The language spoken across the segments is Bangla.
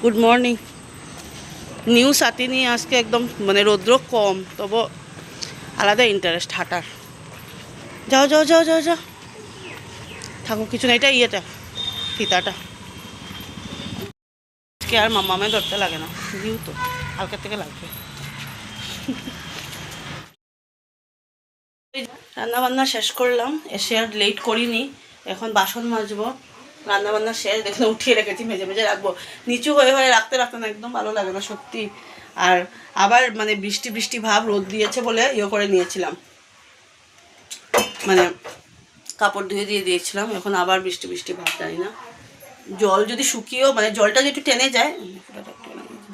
Good morning. নিউ সাথী নিয়ে আজকে একদম মানে রৌদ্র কম, তবু আলাদা ইন্টারেস্ট হাঁটার। যাও যাও যাও যাও যাও, থাকো কিছু না, এটা ইয়েটা ফিতাটা আজকে আর মামামে ধরতে লাগে না, নিউ তো কালকের থেকে লাগবে। রান্না বান্না শেষ করলাম, এসে আর লেট করিনি। এখন বাসন মাজবো। রান্না বান্না শেষ, দেখলে উঠিয়ে রেখেছি, মেজে মেজে রাখবো। নিচু হয়ে হয়ে রাখতে রাখতে না একদম ভালো লাগে না সত্যি। আর আবার মানে বৃষ্টি বৃষ্টি ভাব, রোদ দিয়েছে বলে ইয়ে করে নিয়েছিলাম, মানে কাপড় ধুয়ে দিয়ে দিয়েছিলাম। এখন আবার বৃষ্টি বৃষ্টি ভাব, জানি না জল যদি শুকিয়েও মানে জলটা যদি একটু টেনে যায়,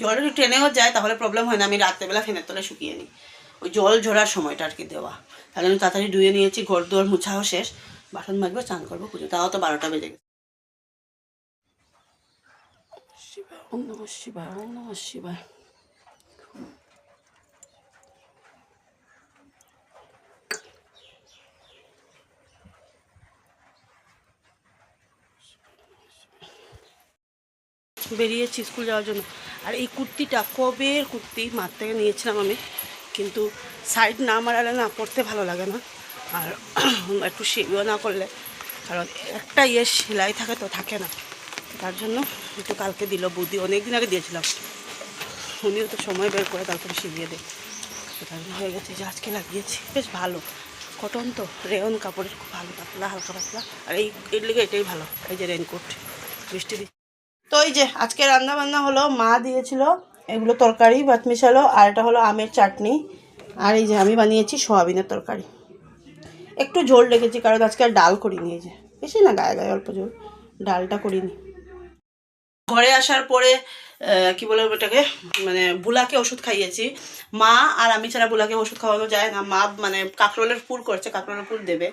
জলটা একটু টেনেও যায় তাহলে প্রবলেম হয় না। আমি রাত্রেবেলা ফ্যানের তলায় শুকিয়ে নিই, ওই জল ঝরার সময়টা আর কি দেওয়া। তার জন্য তাড়াতাড়ি ধুয়ে নিয়েছি, ঘর দুয়ার মুছাও শেষ, বাসন মাজবো, চান করবো, পুজো, তাও তো 12টা বেজে গেছে। শিবায় ওম নমঃ শিবায়, ওম নমঃ শিবায়। বেরিয়েছি স্কুল যাওয়ার জন্য। আর এই কুর্তিটা কবের কুর্তি, মার থেকে নিয়েছিলাম আমি, কিন্তু সাইড না মারালে না পরতে ভালো লাগে না। আর একটু সেবিও না করলে, কারণ একটা সেলাই থাকে তো থাকে না, তার জন্য একটু কালকে দিল বৌদি, অনেক দিন আগে দিয়েছিলাম, উনিও তো সময় বের করে তারপরে শিখিয়ে দেয়। তার জন্য হয়ে গেছে যে আজকে লাগিয়েছি, বেশ ভালো কটন তো, রেয়ন কাপড়ের, খুব ভালো, পাতলা হালকা পাতলা। আর এর লেগে এটাই ভালো, এই যে রেনকোট, বৃষ্টি দিচ্ছে। তো এই যে আজকে রান্না বান্না হলো, মা দিয়েছিল এগুলো তরকারি ভাত মিশালো, আর এটা হলো আমের চাটনি, আর এই যে আমি বানিয়েছি সোয়াবিনের তরকারি। একটু ঝোল রেখেছি কারণ আজকে আর ডাল করিনি, এই যে বেশি না, গায়ে গায়ে অল্প ঝোল, ডালটা করিনি। ঘরে আসার পরে কি বলে ওটাকে, মানে বুলাকে ওষুধ খাইয়েছি। মা আর আমি ছাড়া বুলাকে ওষুধ খাওয়ানো যায় না। মা মানে কাঁকরোলের ফুল করছে, কাঁকরোলের ফুল দেবে,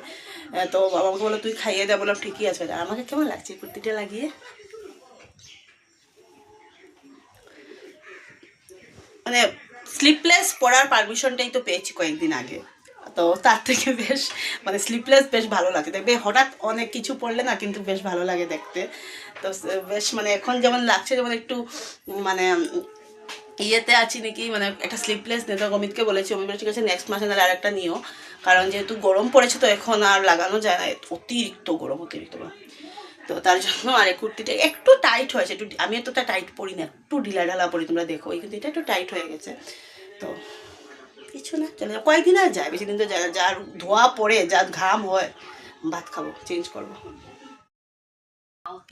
তো বাবাকে বলো তুই খাইয়ে দে, বললাম ঠিকই আছে। আর আমাকে কেমন লাগছে কুর্তিটা লাগিয়ে, মানে স্লিপলেস পরার পারমিশনটাই তো পেয়েছি কয়েকদিন আগে, তো তার থেকে বেশ মানে স্লিপলেস বেশ ভালো লাগে দেখবে। হঠাৎ অনেক কিছু পড়লে না কিন্তু বেশ ভালো লাগে দেখতে। তো বেশ মানে এখন যেমন লাগছে, যেমন একটু মানে ইয়েতে আছি নাকি, মানে একটা স্লিপলেস নেই। তো অমিতকে বলেছি, অমিত ঠিক আছে নেক্সট মাসে নাহলে আরেকটা নিও, কারণ যেহেতু গরম পড়েছে তো এখন আর লাগানো যায় না, অতিরিক্ত গরম, অতিরিক্ত গরম। তো তার জন্য আর এই কুর্তিটা একটু টাইট হয়েছে, একটু, আমি এতটা টাইট পরি না, একটু ঢিলা ঢালা পরি, তোমরা দেখো এই কিন্তু এটা একটু টাইট হয়ে গেছে। তো কিছু না, চলে যাও, কয়েকদিন আর যায়, বেশি দিন তো যায়, যার ধোয়া পড়ে, যার ঘাম হয়, ভাত খাবো, চেঞ্জ করবো।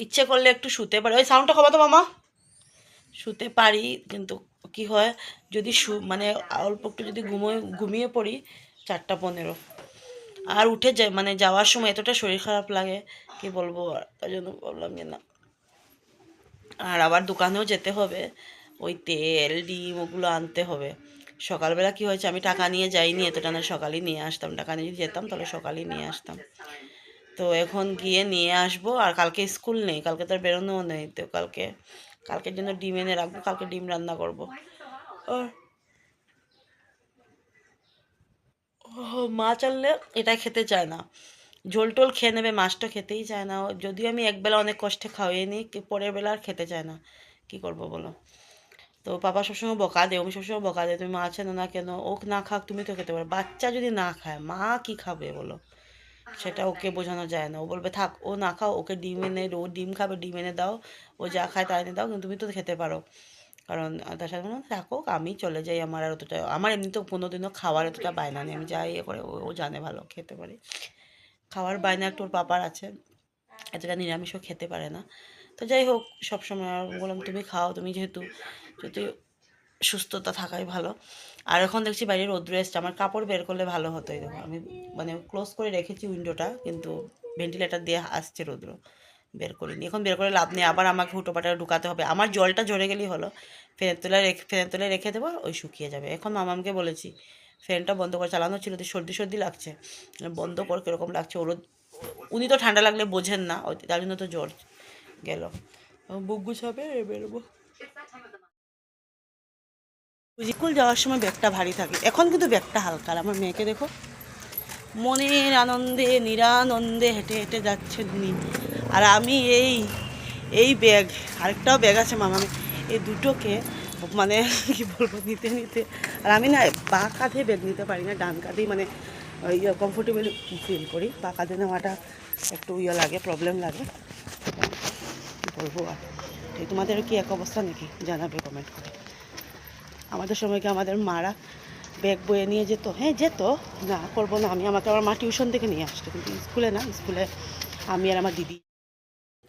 ইচ্ছে করলে একটু শুতে পারি, ওই সাউন্ডটা খাবো তো মামা, শুতে পারি, কিন্তু কি হয় যদি মানে অল্প একটু যদি ঘুমিয়ে পড়ি 4টা 15, আর উঠে যায় মানে যাওয়ার সময় এতটা শরীর খারাপ লাগে কি বলবো, আর তার জন্য বললাম যে না। আর আবার দোকানেও যেতে হবে, ওই তেল ডিম ওগুলো আনতে হবে। সকালবেলা কি হয়েছে, আমি টাকা নিয়ে যাইনি, এতটা না, সকালেই নিয়ে আসতাম, টাকা নিয়ে যেতাম তাহলে সকালেই নিয়ে আসতাম। তো এখন গিয়ে নিয়ে আসবো। আর কালকে স্কুল নেই, কালকে তো আর বেরোনোও নেই, তো কালকের জন্য ডিম এনে রাখবো, কালকে ডিম রান্না করবো। আর মাছ আনলে এটা খেতে চায় না, ঝোল টোল খেয়ে নেবে, মাছটা খেতেই চায় না। যদিও আমি একবেলা অনেক কষ্টে খাওয়াই নিই, পরের বেলা আর খেতে চায় না, কি করবো বলো। তো পাপা সবসময় বকা দেয়, আমি সবসময় বকা দেয়, তুমি মাছ এনো না কেন, ও না খাক তুমি তো খেতে পারো। বাচ্চা যদি না খায় মা কি খাবে বলো, সেটা ওকে বোঝানো যায় না। ও বলবে থাক, ও না খাও, ওকে ডিম এনে, ও ডিম খাবে, ডিম এনে দাও, ও যা খায় তা এনে দাও, কিন্তু তুমি তো খেতে পারো। কারণ তার সাথে থাকুক, আমি চলে যাই, আমার আর অতটা, আমার এমনিতেও কোনোদিনও খাওয়ার এতটা বায়না নেই, আমি যাই ইয়ে করে ও জানে ভালো খেতে পারি। খাওয়ার বায়না একটু ওর পাপার আছে, এতটা নিরামিষও খেতে পারে না। তো যাই হোক, সবসময় বললাম তুমি খাও, তুমি যেহেতু যদি সুস্থতা থাকাই ভালো। আর এখন দেখছি বাইরে রোদ্র এসছে, আমার কাপড় বের করলে ভালো হতো। এই দেখো আমি মানে ক্লোজ করে রেখেছি উইন্ডোটা, কিন্তু ভেন্টিলেটার দিয়ে আসছে রোদ্র, বের করিনি। এখন বের করে লাভ নেই, আবার আমাকে হুটোপাটা ঢুকাতে হবে। আমার জলটা ঝরে গেলেই হলো, ফ্যানের তলায় রেখে দেবো, ওই শুকিয়ে যাবে। এখন মামামকে বলেছি ফ্যানটা বন্ধ করে চালানো ছিল, তো সর্দি সর্দি লাগছে, বন্ধ কর, কীরকম লাগছে ওরও। উনি তো ঠান্ডা লাগলে বোঝেন না, তার জন্য তো জ্বর গেল। বুক গুছাবে, বেরোবো। স্কুল যাওয়ার সময় ব্যাগটা ভারী থাকে, এখন কিন্তু ব্যাগটা হালকা। আর আমার মেয়েকে দেখো, মনের আনন্দে নিরানন্দে হেঁটে হেঁটে যাচ্ছে উনি, আর আমি এই ব্যাগ, আরেকটাও ব্যাগ আছে মামা, এই দুটোকে মানে কি বলবো নিতে নিতে, আর আমি না বা কাঁধে ব্যাগ নিতে পারি না, ডান কাঁধেই মানে কমফোর্টেবল ফিল করি, বা কাঁধে নেওয়াটা একটু লাগে, প্রবলেম লাগে। কী বলবো আর, তোমাদেরও কি এক অবস্থা নাকি জানাবে কমেন্ট করে। আমাদের সময় কি আমাদের মারা ব্যাগ বয়ে নিয়ে যেত? হ্যাঁ যেত, না করবো না আমি, আমাকে আমার মা টিউশন থেকে নিয়ে আসতো, কিন্তু স্কুলে না, স্কুলে আমি আর আমার দিদি।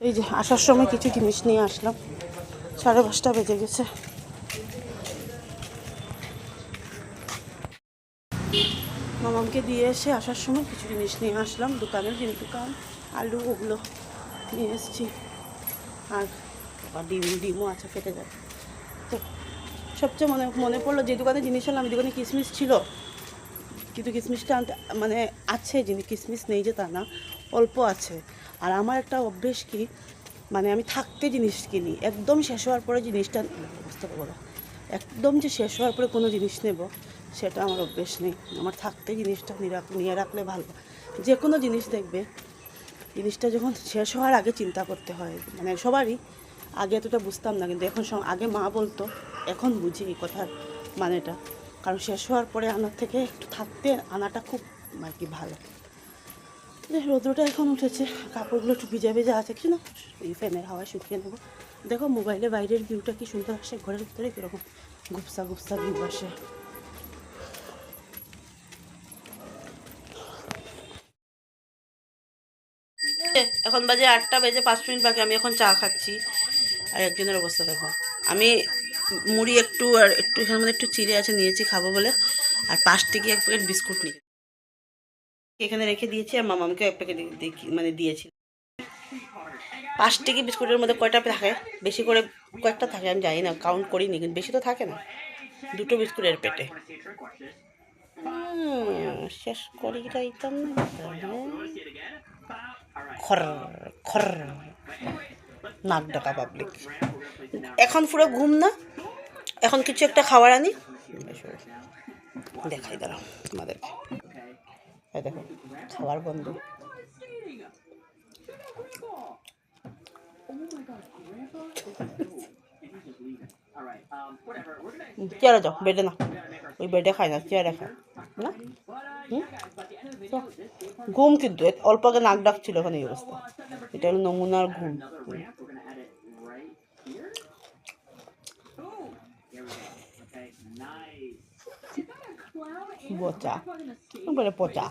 এই যে আসার সময় কিছু জিনিস নিয়ে আসলাম, 5:30 বেজে গেছে। মামামকে দিয়ে এসে আসার সময় কিছু জিনিস নিয়ে আসলাম, দোকানের দোকান আলু ওগুলো নিয়ে এসেছি, আর ডিমও আছে, ফেটে যায়। তো সবচেয়ে মনে পড়লো যে দোকানে জিনিস আনলাম, আমি দোকানে কিশমিশ ছিল, কিন্তু কিশমিশটা আনতে মানে আছে জিনিস, কিশমিশ নেই যে তা না, অল্প আছে। আর আমার একটা অভ্যেস কি, মানে আমি থাকতে জিনিস কিনি, একদম শেষ হওয়ার পরে জিনিসটা বুঝতে পারবো না, একদম যে শেষ হওয়ার পরে কোনো জিনিস নেব সেটা আমার অভ্যেস নেই। আমার থাকতে জিনিসটা নিয়ে রাখলে ভালো। যে কোনো জিনিস দেখবে, জিনিসটা যখন শেষ হওয়ার আগে চিন্তা করতে হয়, মানে সবারই, আগে এতটা বুঝতাম না, কিন্তু এখন আগে মা বলতো, এখন বুঝি এই কথার মানেটা। কারণ শেষ হওয়ার পরে আনার থেকে একটু থাকতে আনাটা খুব আর কি ভালো। রৌদ্রটা এখন উঠেছে, কাপড়গুলো একটু ভিজা ভেজা আছে, কিছু না, এই ফ্যানের হাওয়ায় শুকিয়ে নেবো। দেখো মোবাইলে বাইরের ভিউটা কি সুন্দর আসে, ঘরের ভিতরে কীরকম গুপসা গুপসা ভিউ আসে। এখন বাজে 8টা বেজে 5 মিনিট বাকি, আমি এখন চা খাচ্ছি। আর একজনের অবস্থা দেখো, আমি মুড়ি একটু আর একটু এখানে মধ্যে একটু চিড়ে আছে নিয়েছি খাবো বলে, আর 5 টিকি 1 প্যাকেট বিস্কুট নিয়ে এখানে রেখে দিয়েছি, আর মামামকে 1 প্যাকেট মানে দিয়েছি। 5 টিকি বিস্কুটের মধ্যে কয়টা থাকে, বেশি করে কয়েকটা থাকে আমি জানি না, কাউন্ট করিনি, কিন্তু বেশি তো থাকে না, 2টো বিস্কুটের পেটে। শেষ করি যাইতাম না, খর খর নাক ডাকা পাবলিক। এখন পুরো ঘুম না, এখন কিছু একটা খাবার আনি, দেখাই দাঁড়াও তোমাদেরকে। এই দেখো খাবার বন্ধ। চেয়ারে যাও, বেডে না, ওই বেডে খায় না, চেয়ারে খায় না। ঘুম কিন্তু অল্প আগে নাক ডাকছিল, ওখানে এই অবস্থা, এটা হলো নমুনার ঘুম। পচা, পচা।